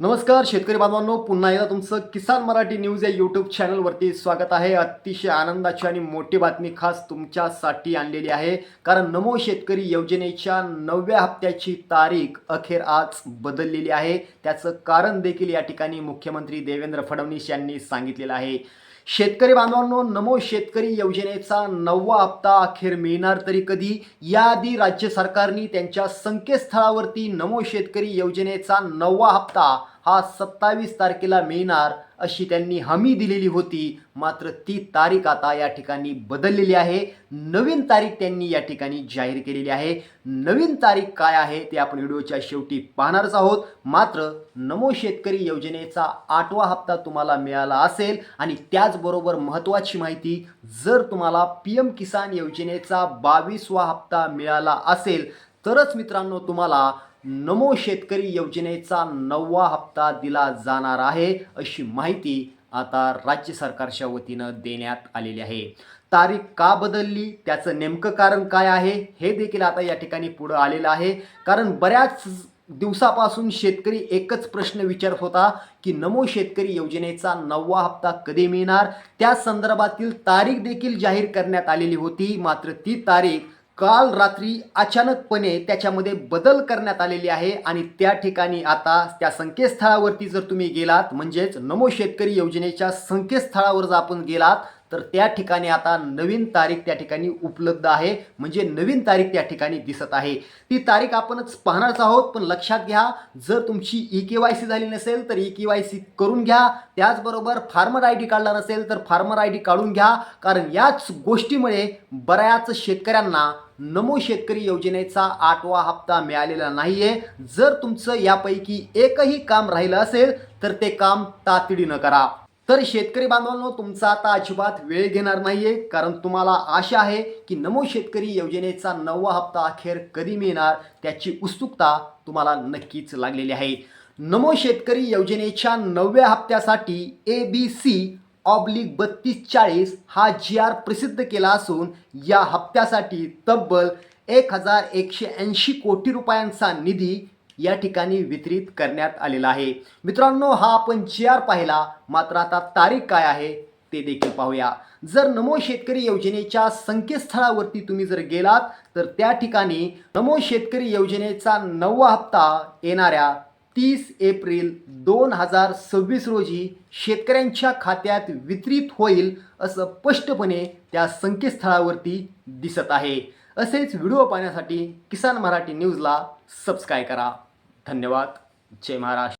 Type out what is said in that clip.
नमस्कार शेतकरी बांधवांनो, पुन्हा एकदा तुमचं किसान मराठी न्यूज या यूट्यूब चॅनलवरती स्वागत आहे। अतिशय आनंदाची आणि मोठी बातमी खास तुमच्यासाठी आणलेली आहे, कारण नमो शेतकरी योजनेच्या 9व्या हप्त्याची तारीख अखेर आज बदललेली आहे। त्याचं कारण देखील या ठिकाणी मुख्यमंत्री देवेंद्र फडणवीस यांनी सांगितलेलं आहे। शेतकरी बांधवांनो, नमो शेतकरी योजनेचा 9वा हप्ता अखेर मिळणार तरी कधी? याआधी राज्य सरकारने त्यांच्या संकेतस्थळावरती नमो शेतकरी योजनेचा 9वा हप्ता हा 27 तारखेला मिळणार अशी त्यांनी हमी दिलेली होती। मात्र ती तारीख आता या ठिकाणी बदललेली आहे। नवीन तारीख त्यांनी या ठिकाणी जाहीर केलेली आहे। नवीन तारीख काय आहे ते आपण व्हिडिओच्या शेवटी पाहणारच आहोत। मात्र नमो शेतकरी योजनेचा 8वा हप्ता तुम्हाला मिळाला असेल आणि त्याचबरोबर महत्त्वाची माहिती, जर तुम्हाला पीएम किसान योजनेचा 22वा हप्ता मिळाला असेल तरच मित्रांनो तुम्हाला नमो शेतकरी योजनेचा 9वा हप्ता दिला जाणार आहे अशी माहिती आता राज्य सरकारच्या वतीनं देण्यात आलेली आहे। तारीख का बदलली, त्याचं नेमकं कारण काय आहे हे देखील आता या ठिकाणी पुढे आलेलं आहे। कारण बऱ्याच दिवसापासून शेतकरी एकच प्रश्न विचारत होता की नमो शेतकरी योजनेचा 9वा हप्ता कधी मिळणार। त्या संदर्भातील तारीख देखील जाहीर करण्यात आलेली होती। मात्र ती तारीख काल रात्री अचानकपणे त्याच्यामध्ये बदल करण्यात आलेली आहे आणि त्या ठिकाणी आता त्या संकेतस्थळावरती जर तुम्ही गेलात, म्हणजेच नमो शेतकरी योजनेच्या संकेतस्थळावर जर आपण गेलात तर त्या ठिकाणी आता नवीन तारीख त्या ठिकाणी उपलब्ध आहे, म्हणजे नवीन तारीख त्या ठिकाणी दिसत आहे। ती तारीख आपणच पाहणारच आहोत। पण लक्षात घ्या, जर तुमची ई-के-वाय-सी झाली नसेल तर ई-के-वाय-सी करून घ्या। त्याचबरोबर फार्मर आय डी काढला नसेल तर फार्मर आय डी काढून घ्या, कारण याच गोष्टीमुळे बऱ्याच शेतकऱ्यांना नमो शेतकरी योजनेचा 8वा हप्ता मिळालेला नाहीये। जर तुमचं यापैकी एकही काम राहिलं असेल तर ते काम तातडीनं करा। तर शेतकरी बांधवांनो, तुमचा आता अजिबात वेळ घेणार नाहीये, कारण तुम्हाला आशा आहे की नमो शेतकरी योजनेचा 9वा हप्ता अखेर कधी मिळणार त्याची उत्सुकता तुम्हाला नक्कीच लागलेली आहे। नमो शेतकरी योजनेच्या 9व्या हप्त्यासाठी ABC/3240 हा GR प्रसिद्ध केला असून या हप्त्यासाठी तब्बल 1180 कोटी रुपयांचा निधी या ठिकाणी वितरित करण्यात आलेला आहे। मित्रांनो, हा आपण GR पाहिला, मात्र आता तारीख काय आहे ते देखील पाहूया। जर नमो शेतकरी योजनेच्या संकेतस्थळावरती तुम्ही जर गेलात तर त्या ठिकाणी नमो शेतकरी योजनेचा 9वा हप्ता येणाऱ्या 30 एप्रिल 2026 रोजी शेतकऱ्यांच्या खात्यात वितरित होईल असं स्पष्टपणे त्या संकेतस्थळावरती दिसत आहे। असेच व्हिडिओ पाहण्यासाठी किसान मराठी न्यूजला सबस्क्राईब करा। धन्यवाद। जय महाराष्ट्र।